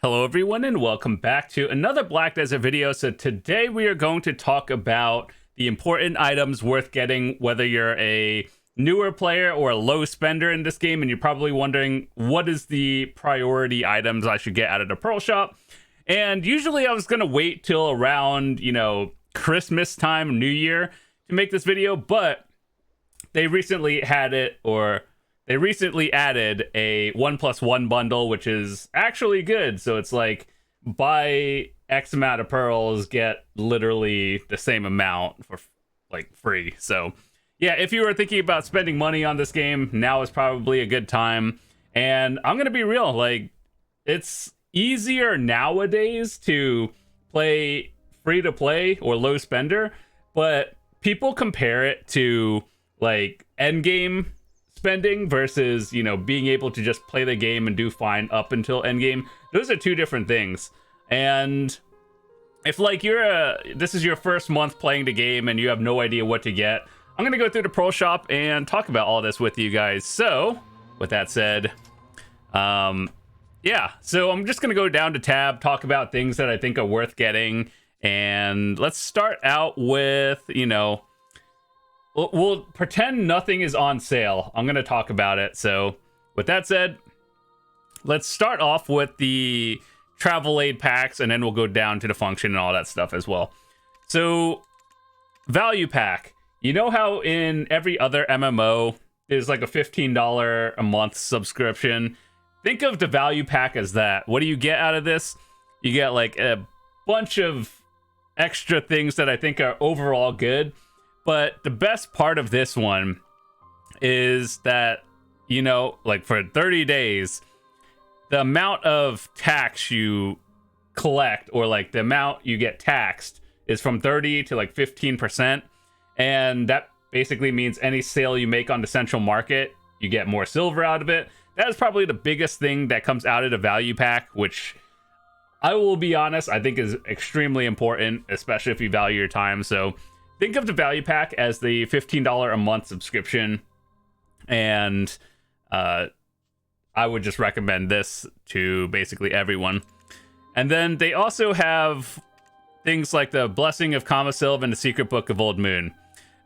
Hello everyone and welcome back to another Black Desert video. So today we are going to talk about the important items worth getting, whether you're a newer player or a low spender in this game, and you're probably wondering what is the priority items I should get out of the Pearl shop. And usually I was going to wait till around, Christmas time, New Year to make this video, but they recently added a 1+1 bundle, which is actually good. So it's like buy X amount of pearls, get literally the same amount for like free. So yeah, if you were thinking about spending money on this game, now is probably a good time. And I'm gonna be real, like, it's easier nowadays to play free to play or low spender, but people compare it to like end game spending versus, being able to just play the game and do fine up until end game. Those are two different things. And if like this is your first month playing the game and you have no idea what to get, I'm gonna go through the Pearl shop and talk about all this with you guys. So with that said, yeah, so I'm just gonna go down to tab, talk about things that I think are worth getting, and let's start out with, we'll pretend nothing is on sale. I'm going to talk about it. So with that said, let's start off with the travel aid packs, and then we'll go down to the function and all that stuff as well. So value pack. You know how in every other MMO there's like a $15 a month subscription? Think of the value pack as that. What do you get out of this? You get like a bunch of extra things that I think are overall good. But the best part of this one is that, like for 30 days, the amount of tax you collect, or like the amount you get taxed, is from 30 to like 15%. And that basically means any sale you make on the central market, you get more silver out of it. That is probably the biggest thing that comes out of the value pack, which I will be honest, I think is extremely important, especially if you value your time. So think of the value pack as the $15 a month subscription, and I would just recommend this to basically everyone. And then they also have things like the Blessing of Kamasylve and the Secret Book of Old Moon.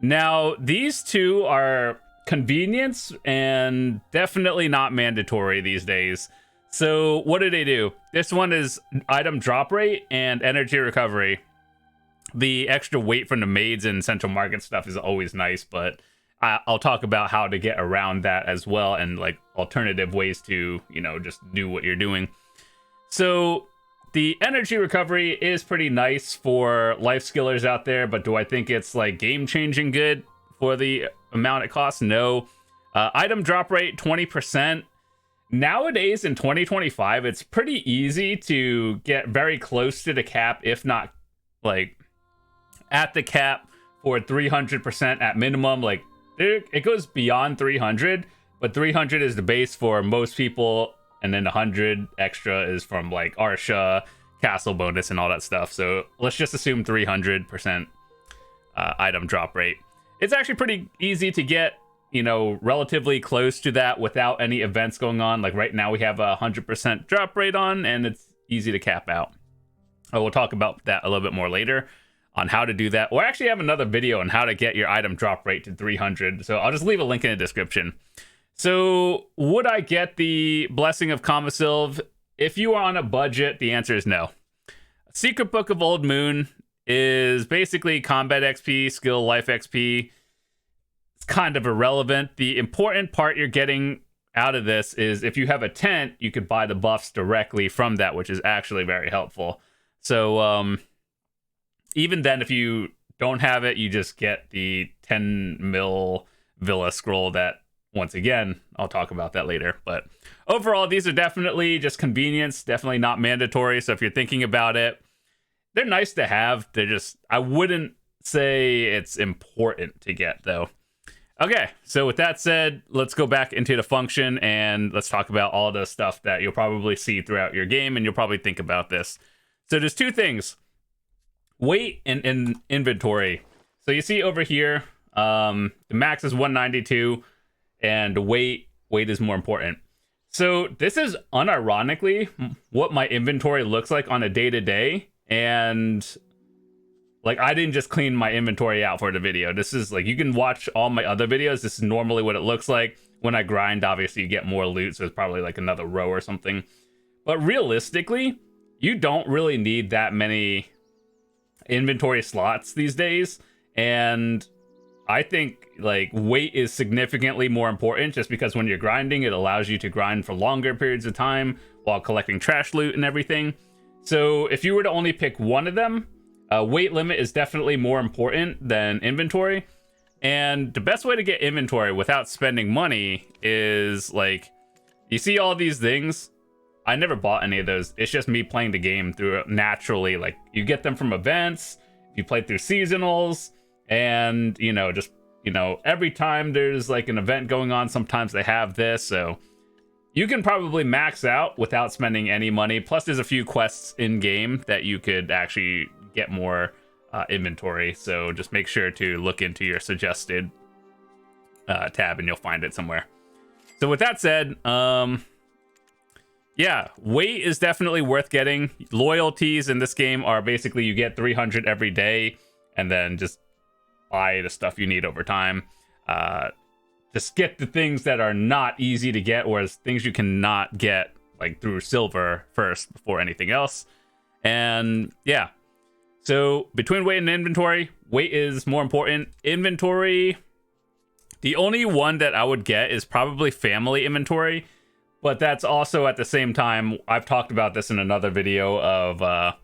Now, these two are convenience and definitely not mandatory these days. So what do? This one is item drop rate and energy recovery. The extra weight from the Maids and central market stuff is always nice, but I'll talk about how to get around that as well, and like alternative ways to, just do what you're doing. So the energy recovery is pretty nice for life skillers out there, but do I think it's like game-changing good for the amount it costs? No. Item drop rate, 20%. Nowadays in 2025, it's pretty easy to get very close to the cap, if not like at the cap, for 300% at minimum. Like it goes beyond 300, but 300 is the base for most people, and then 100 extra is from like Arsha, castle bonus, and all that stuff. So let's just assume 300% item drop rate. It's actually pretty easy to get, relatively close to that without any events going on. Like right now we have a 100% drop rate on, and it's easy to cap out. We'll talk about that a little bit more later on how to do that. Or actually have another video on how to get your item drop rate to 300. So I'll just leave a link in the description. So would I get the Blessing of Kamasylve? If you are on a budget, the answer is no. Secret Book of Old Moon is basically combat XP, skill, life XP. It's kind of irrelevant. The important part you're getting out of this is if you have a tent, you could buy the buffs directly from that, which is actually very helpful. So even then, if you don't have it, you just get the 10 mil Villa scroll that, once again, I'll talk about that later. But overall, these are definitely just convenience, definitely not mandatory. So if you're thinking about it, they're nice to have. They're just, I wouldn't say it's important to get, though. Okay, so with that said, let's go back into the function and let's talk about all the stuff that you'll probably see throughout your game, and you'll probably think about this. So there's two things: weight and inventory. So you see over here, the max is 192, and the weight is more important. So this is unironically what my inventory looks like on a day-to-day, and like I didn't just clean my inventory out for the video. This is like, you can watch all my other videos. This is normally what it looks like. When I grind, obviously you get more loot, so it's probably like another row or something. But realistically, you don't really need that many inventory slots these days, and I think like weight is significantly more important, just because when you're grinding, it allows you to grind for longer periods of time while collecting trash loot and everything. So if you were to only pick one of them, weight limit is definitely more important than inventory. And the best way to get inventory without spending money is, like, you see all these things. I never bought any of those. It's just me playing the game through it naturally. Like, you get them from events, you play through seasonals, and, you know, just, you know, every time there's like an event going on, sometimes they have this. So you can probably max out without spending any money. Plus, there's a few quests in game that you could actually get more inventory. So just make sure to look into your suggested tab and you'll find it somewhere. So with that said, yeah, weight is definitely worth getting. Loyalties in this game are basically you get 300 every day and then just buy the stuff you need over time. Just get the things that are not easy to get, or things you cannot get like through silver first before anything else. And yeah, so between weight and inventory, weight is more important. Inventory, the only one that I would get is probably family inventory, but that's also at the same time, I've talked about this in another video of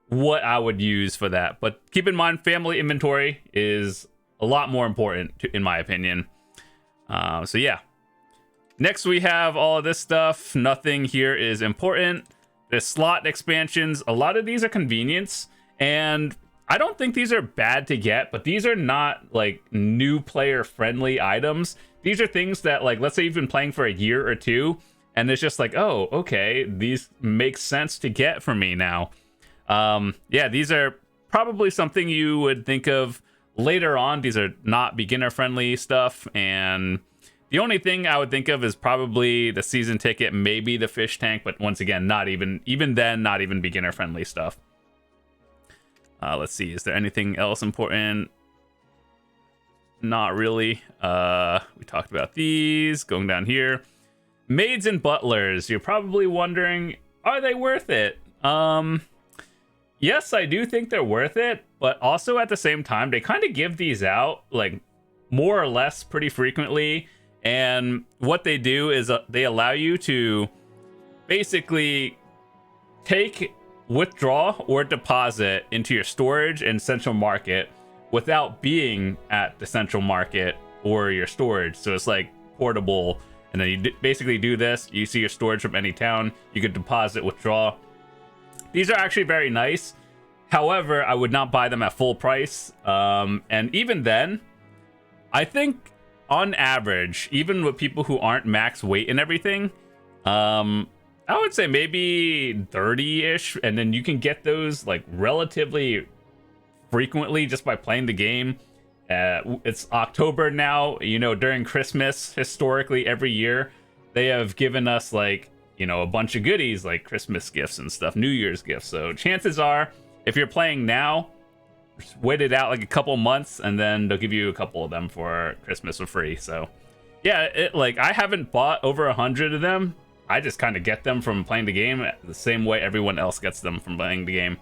what I would use for that. But keep in mind, family inventory is a lot more important in my opinion. So yeah, next we have all of this stuff. Nothing here is important. The slot expansions, a lot of these are convenience, and I don't think these are bad to get, but these are not like new player friendly items. These are things that, like, let's say you've been playing for a year or two and it's just like, oh, okay, these make sense to get for me now. Yeah, these are probably something you would think of later on. These are not beginner friendly stuff, and the only thing I would think of is probably the season ticket, maybe the fish tank, but once again, not even then, not even beginner friendly stuff. Let's see, is there anything else important? Not really. We talked about these. Going down here, Maids and Butlers. You're probably wondering, are they worth it? Yes, I do think they're worth it, but also at the same time, they kind of give these out like more or less pretty frequently. And what they do is they allow you to basically take, withdraw, or deposit into your storage and central market without being at the central market or your storage. So it's like portable, and then you basically do this. You see your storage from any town, you could deposit, withdraw. These are actually very nice. However, I would not buy them at full price. And even then, I think on average, even with people who aren't max weight and everything, I would say maybe 30-ish, and then you can get those like relatively frequently just by playing the game. It's October now, you know, during Christmas, historically every year, they have given us like, you know, a bunch of goodies like Christmas gifts and stuff, New Year's gifts. So chances are, if you're playing now, wait it out like a couple months, and then they'll give you a couple of them for Christmas for free. So yeah, like I haven't bought over 100 of them. I just kind of get them from playing the game the same way everyone else gets them from playing the game.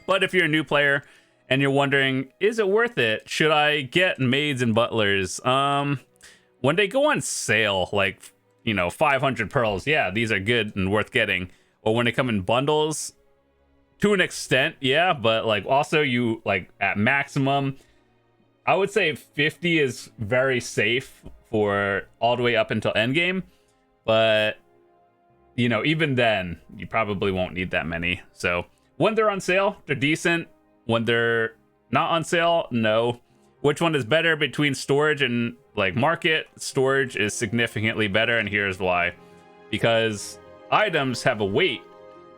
But if you're a new player and you're wondering, is it worth it? Should I get Maids and Butlers? When they go on sale, like, you know, 500 pearls, yeah, these are good and worth getting. Or when they come in bundles, to an extent, yeah, but like also you like at maximum, I would say 50 is very safe for all the way up until endgame. But, you know, even then, you probably won't need that many. So when they're on sale, they're decent. When they're not on sale, no. Which one is better between storage and like market? Storage is significantly better, and here's why. Because items have a weight.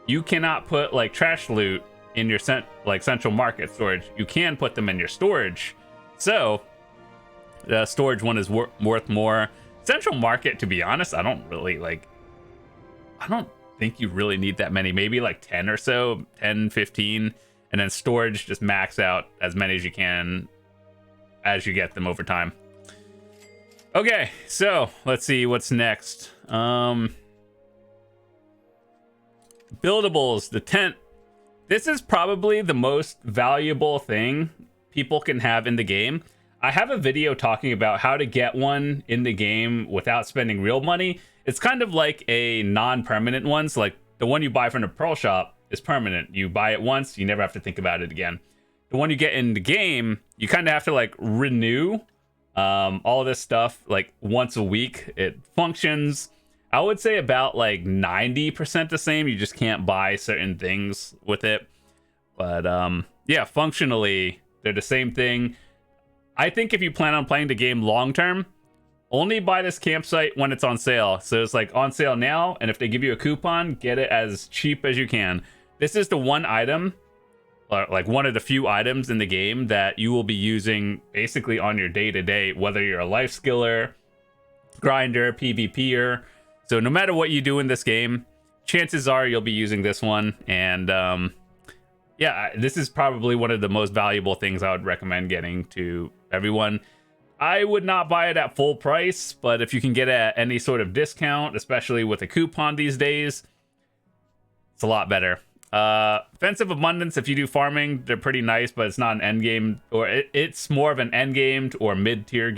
You cannot put like trash loot in your central market storage. You can put them in your storage. So the storage one is worth more. Central market, to be honest, I don't really like I don't think you really need that many. Maybe like 10 or so, 10, 15. And then storage, just max out as many as you can as you get them over time. Okay, so let's see what's next. Buildables, the tent. This is probably the most valuable thing people can have in the game. I have a video talking about how to get one in the game without spending real money. It's kind of like a non-permanent one. So like the one you buy from the Apparel shop is permanent. You buy it once, you never have to think about it again. The one you get in the game, you kind of have to like renew all of this stuff like once a week. It functions, I would say, about like 90% the same. You just can't buy certain things with it. But yeah, functionally, they're the same thing. I think if you plan on playing the game long term, only buy this campsite when it's on sale. So it's like on sale now, and if they give you a coupon, get it as cheap as you can. This is the one item, like one of the few items in the game that you will be using basically on your day-to-day, whether you're a life skiller, grinder, PvPer. So no matter what you do in this game, chances are you'll be using this one. And yeah, this is probably one of the most valuable things I would recommend getting to everyone. I would not buy it at full price, but if you can get it at any sort of discount, especially with a coupon these days, it's a lot better. Offensive Abundance, if you do farming, they're pretty nice, but it's not an end game, or it's more of an end game or mid-tier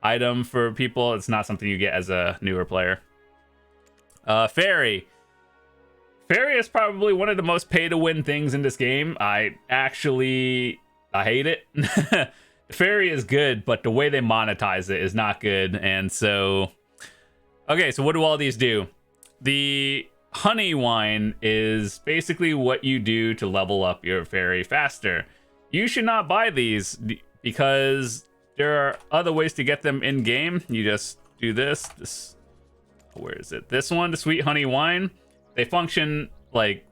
item for people. It's not something you get as a newer player. Fairy is probably one of the most pay-to-win things in this game. I hate it. Fairy is good, but the way they monetize it is not good. And so, okay, so what do all these do? The honey wine is basically what you do to level up your fairy faster. You should not buy these because there are other ways to get them in game. You just do this, where is it? This one, the sweet honey wine. They function like,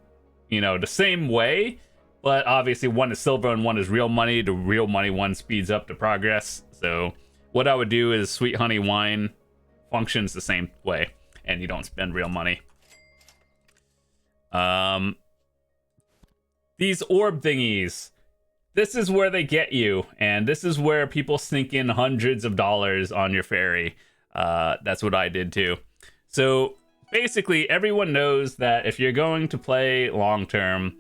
you know, the same way, but obviously one is silver and one is real money. The real money one speeds up the progress. So what I would do is sweet honey wine functions the same way, and you don't spend real money. These orb thingies, this is where they get you, and this is where people sink in hundreds of dollars on your fairy. That's what I did too. So basically, everyone knows that if you're going to play long term,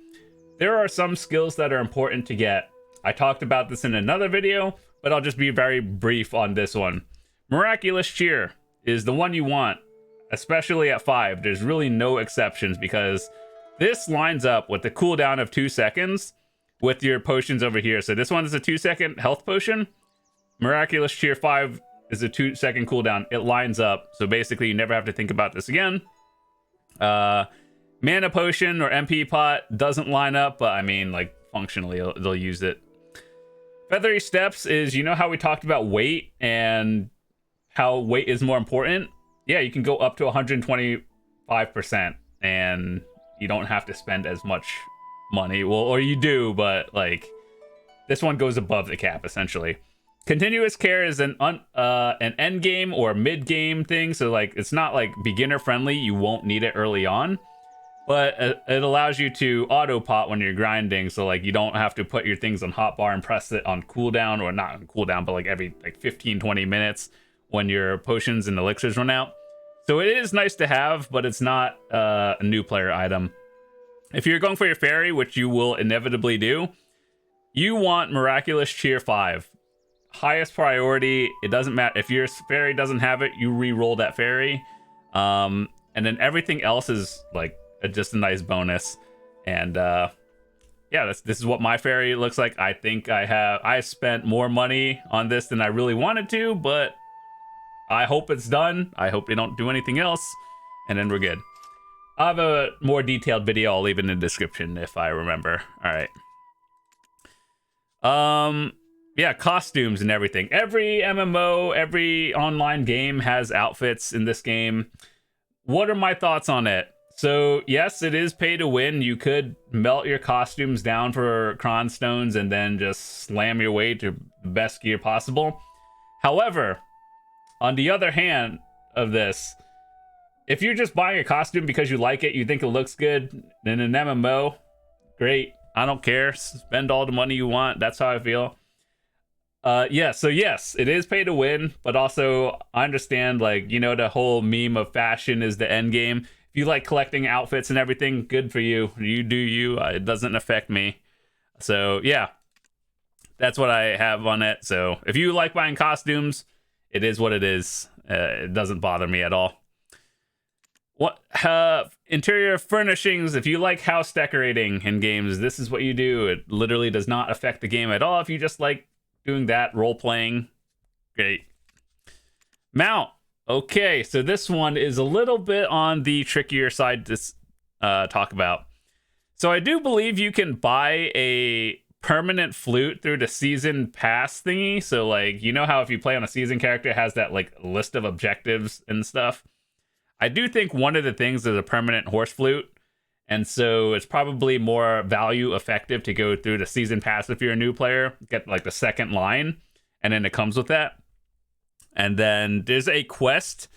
there are some skills that are important to get. I talked about this in another video, but I'll just be very brief on this one. Miraculous Cheer is the one you want, especially at 5. There's really no exceptions because this lines up with the cooldown of 2 seconds with your potions over here. So this one is a 2-second health potion. Miraculous Cheer 5 is a 2-second cooldown. It lines up, so basically you never have to think about this again. Mana Potion or MP Pot doesn't line up, but I mean, like, functionally they'll use it. Feathery Steps is, you know how we talked about weight and how weight is more important? Yeah, you can go up to 125% and you don't have to spend as much money. Well, or you do, but like this one goes above the cap essentially. Continuous Care is an end game or mid game thing, so like it's not like beginner friendly. You won't need it early on, but it allows you to auto pot when you're grinding, so like you don't have to put your things on hotbar and press it on cooldown, or not on cooldown, but like every like 15-20 minutes when your potions and elixirs run out. So it is nice to have, but it's not a new player item. If you're going for your fairy, which you will inevitably do, you want Miraculous Cheer 5. Highest priority. It doesn't matter. If your fairy doesn't have it, you re-roll that fairy. And then everything else is like just a nice bonus. And yeah, this is what my fairy looks like. I think I spent more money on this than I really wanted to, but I hope it's done. I hope they don't do anything else, and then we're good. I have a more detailed video. I'll leave it in the description if I remember. All right. Yeah, costumes and everything. Every MMO, every online game has outfits in this game. What are my thoughts on it? So yes, it is pay to win. You could melt your costumes down for cron stones and then just slam your way to the best gear possible. However, on the other hand of this, if you're just buying a costume because you like it, you think it looks good, then an MMO, great. I don't care. Spend all the money you want. That's how I feel. Yeah, so yes, it is pay to win, but also I understand, like, you know, the whole meme of fashion is the end game. If you like collecting outfits and everything, good for you. You do you. It doesn't affect me. So yeah, that's what I have on it. So if you like buying costumes, it is what it is. It doesn't bother me at all. What interior furnishings? If you like house decorating in games, this is what you do. It literally does not affect the game at all. If you just like doing that, role playing, great. Mount. Okay, so this one is a little bit on the trickier side to talk about. So I do believe you can buy a permanent flute through the season pass thingy. So like, you know how if you play on a season character, it has that like list of objectives and stuff. I do think one of the things is a permanent horse flute, and so it's probably more value effective to go through the season pass if you're a new player, get like the second line, and then it comes with that. And then there's a quest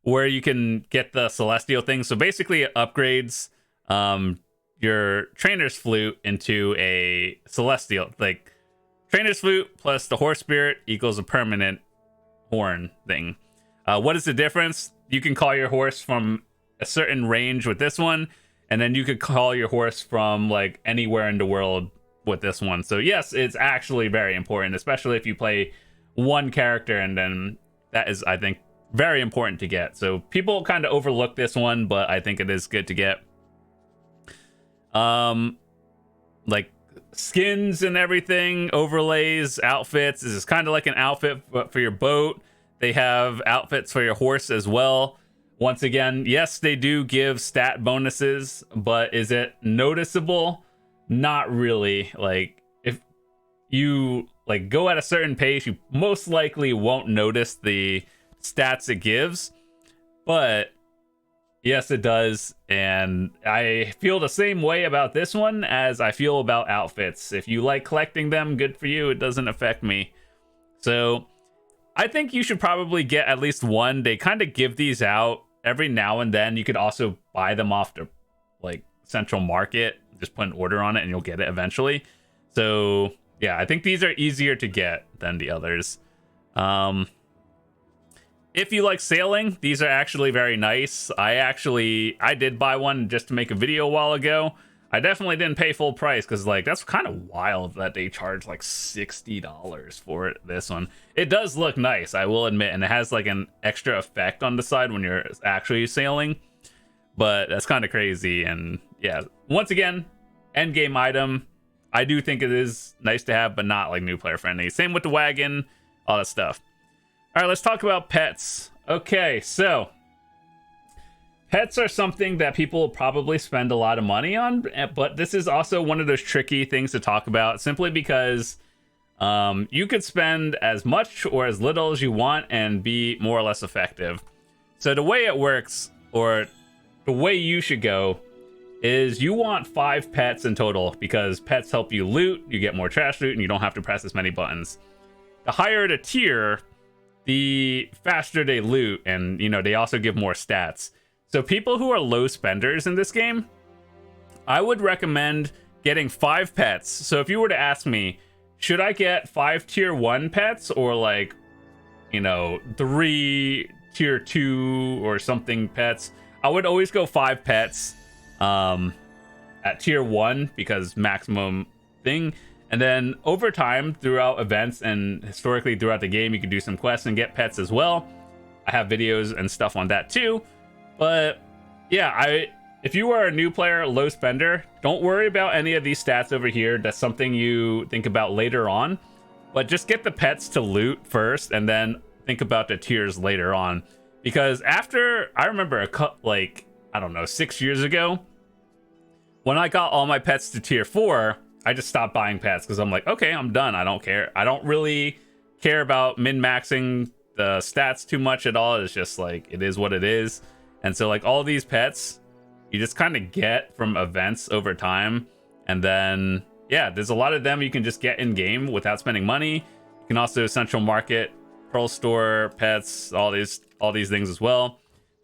where you can get the celestial thing. So basically it upgrades your trainer's flute into a celestial, like trainer's flute plus the horse spirit equals a permanent horn thing. What is the difference? You can call your horse from a certain range with this one, and then you could call your horse from like anywhere in the world with this one. So yes, it's actually very important, especially if you play one character, and then that is, I think, very important to get. So people kind of overlook this one, but I think it is good to get. Like skins and everything, overlays, outfits. This is kind of like an outfit but for your boat. They have outfits for your horse as well. Once again, yes, they do give stat bonuses, but is it noticeable? Not really. Like, if you like go at a certain pace, you most likely won't notice the stats it gives. But yes, it does. And I feel the same way about this one as I feel about outfits. If you like collecting them, good for you. It doesn't affect me. So I think you should probably get at least one. They kind of give these out every now and then. You could also buy them off the like central market. Just put an order on it and you'll get it eventually. So yeah, I think these are easier to get than the others. If you like sailing, these are actually very nice. I did buy one just to make a video a while ago. I definitely didn't pay full price because, like, that's kind of wild that they charge like $60 for it. This one, it does look nice, I will admit, and it has like an extra effect on the side when you're actually sailing. But that's kind of crazy. And yeah, once again, end game item. I do think it is nice to have, but not like new player friendly. Same with the wagon, all that stuff. All right, let's talk about pets. Okay, so pets are something that people probably spend a lot of money on, but this is also one of those tricky things to talk about simply because you could spend as much or as little as you want and be more or less effective. So the way it works, or the way you should go, is you want 5 pets in total because pets help you loot, you get more trash loot, and you don't have to press as many buttons. The higher the tier, the faster they loot, and you know, they also give more stats. So people who are low spenders in this game, I would recommend getting 5 pets. So if you were to ask me, should I get 5 tier 1 pets or like, you know, 3 tier 2 or something pets, I would always go 5 pets at tier 1 because maximum thing. And then over time, throughout events and historically throughout the game, you can do some quests and get pets as well. I have videos and stuff on that too. But yeah, if you are a new player, low spender, don't worry about any of these stats over here. That's something you think about later on. But just get the pets to loot first and then think about the tiers later on. Because after, I remember I don't know, 6 years ago, when I got all my pets to tier 4, I just stopped buying pets because I'm like, okay, I'm done. I don't care. I don't really care about min-maxing the stats too much at all. It's just like, it is what it is. And so like all these pets, you just kind of get from events over time. And then, yeah, there's a lot of them you can just get in game without spending money. You can also central market, Pearl store, pets, all these things as well.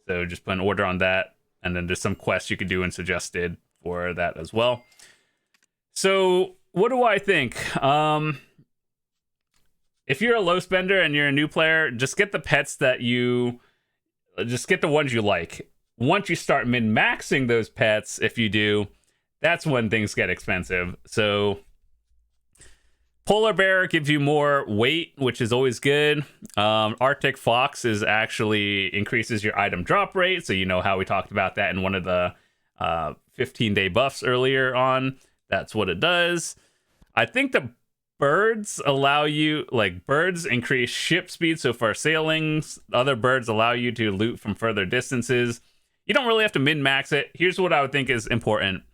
So just put an order on that. And then there's some quests you could do in suggested for that as well. So what do I think? If you're a low spender and you're a new player, just get the pets that just get the ones you like. Once you start min-maxing those pets, if you do, that's when things get expensive. So Polar Bear gives you more weight, which is always good. Arctic Fox actually increases your item drop rate. So you know how we talked about that in one of the 15-day buffs earlier on. That's what it does. I think the birds allow you, birds increase ship speed. So for sailings, other birds allow you to loot from further distances. You don't really have to min-max it. Here's what I would think is important.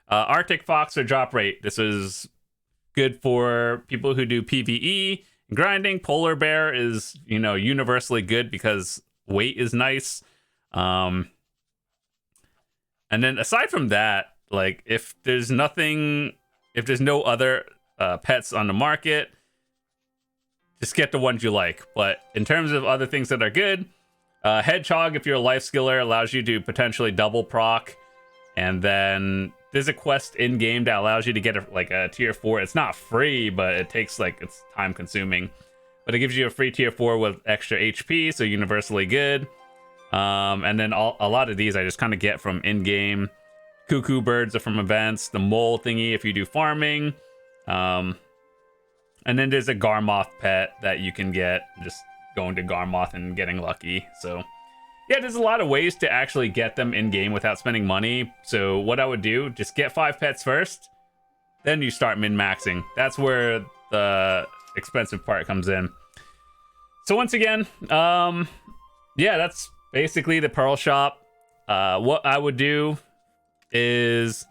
Arctic Fox or drop rate. This is good for people who do PvE and grinding. Polar Bear is, universally good because weight is nice. And then aside from that, if there's no other pets on the market, just get the ones you like. But in terms of other things that are good, Hedgehog, if you're a life skiller, allows you to potentially double proc. And then there's a quest in game that allows you to get a tier 4. It's not free, but it takes it's time consuming. But it gives you a free tier 4 with extra HP, so universally good. And then a lot of these I just kind of get from in-game. Cuckoo birds are from events. The mole thingy if you do farming. And then there's a Garmoth pet that you can get just going to Garmoth and getting lucky. So yeah, there's a lot of ways to actually get them in-game without spending money. So what I would do, just get 5 pets first, then you start min-maxing. That's where the expensive part comes in. So once again, yeah, that's basically the Pearl Shop. What I would do is,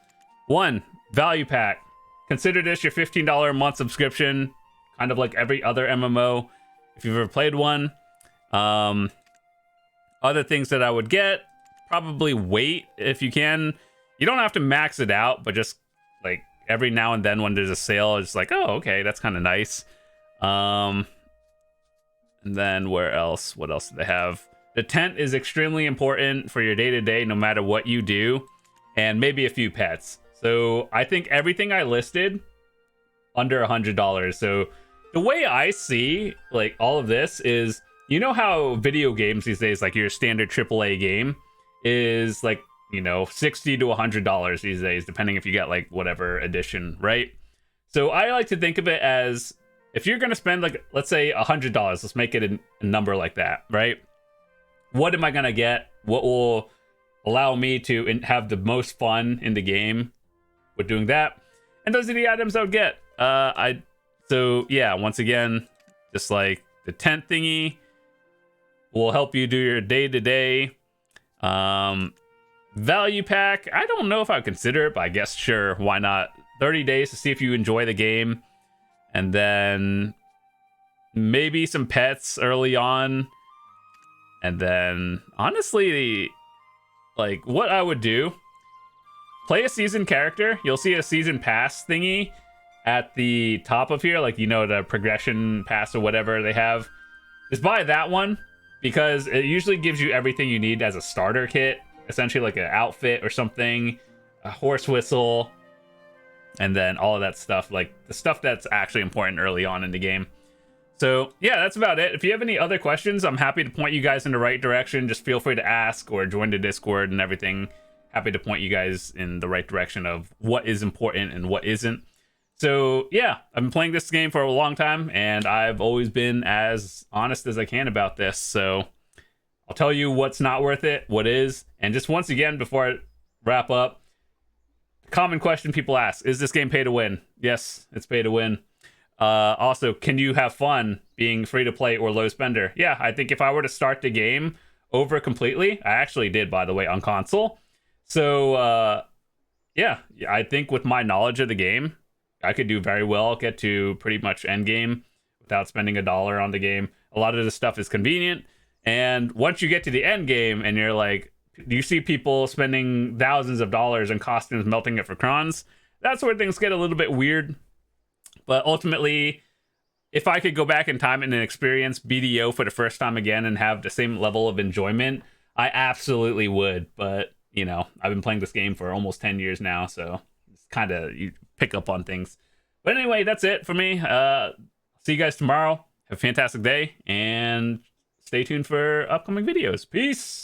1, value pack. Consider this your $15 a month subscription, kind of like every other MMO, if you've ever played one. Other things that I would get, probably wait if you can. You don't have to max it out, but just every now and then when there's a sale, it's oh, okay, that's kind of nice. And then where else? What else do they have? The tent is extremely important for your day-to-day, no matter what you do, and maybe a few pets. So I think everything I listed under $100. So the way I see all of this is, you know how video games these days, your standard AAA game is $60 to $100 these days, depending if you get whatever edition, right? So I like to think of it as, if you're gonna spend let's say $100, let's make it a number like that, right? What am I gonna get? What will allow me to have the most fun in the game with doing that? And those are the items I would get. So yeah, once again, just the tent thingy will help you do your day-to-day. Value pack, I don't know if I would consider it, but I guess sure, why not? 30 days to see if you enjoy the game. And then maybe some pets early on. And then honestly, what I would do, play a seasoned character. You'll see a season pass thingy at the top of here, the progression pass or whatever they have. Just buy that one, because it usually gives you everything you need as a starter kit, essentially an outfit or something, a horse whistle, and then all of that stuff, the stuff that's actually important early on in the game. So yeah, that's about it. If you have any other questions, I'm happy to point you guys in the right direction. Just feel free to ask or join the Discord and everything. Happy to point you guys in the right direction of what is important and what isn't. So yeah, I've been playing this game for a long time, and I've always been as honest as I can about this. So I'll tell you what's not worth it, what is. And just once again, before I wrap up, common question people ask, is this game pay to win? Yes, it's pay to win. Also, can you have fun being free to play or low spender? Yeah, I think if I were to start the game over completely, I actually did, by the way, on console. So yeah, I think with my knowledge of the game, I could do very well, get to pretty much end game without spending $1 on the game. A lot of this stuff is convenient, and once you get to the end game and you're you see people spending thousands of dollars in costumes, melting it for crons, that's where things get a little bit weird. But ultimately, if I could go back in time and experience BDO for the first time again and have the same level of enjoyment, I absolutely would, but you know, I've been playing this game for almost 10 years now, so it's kind of you pick up on things. But anyway, that's it for me. See you guys tomorrow. Have a fantastic day and stay tuned for upcoming videos. Peace.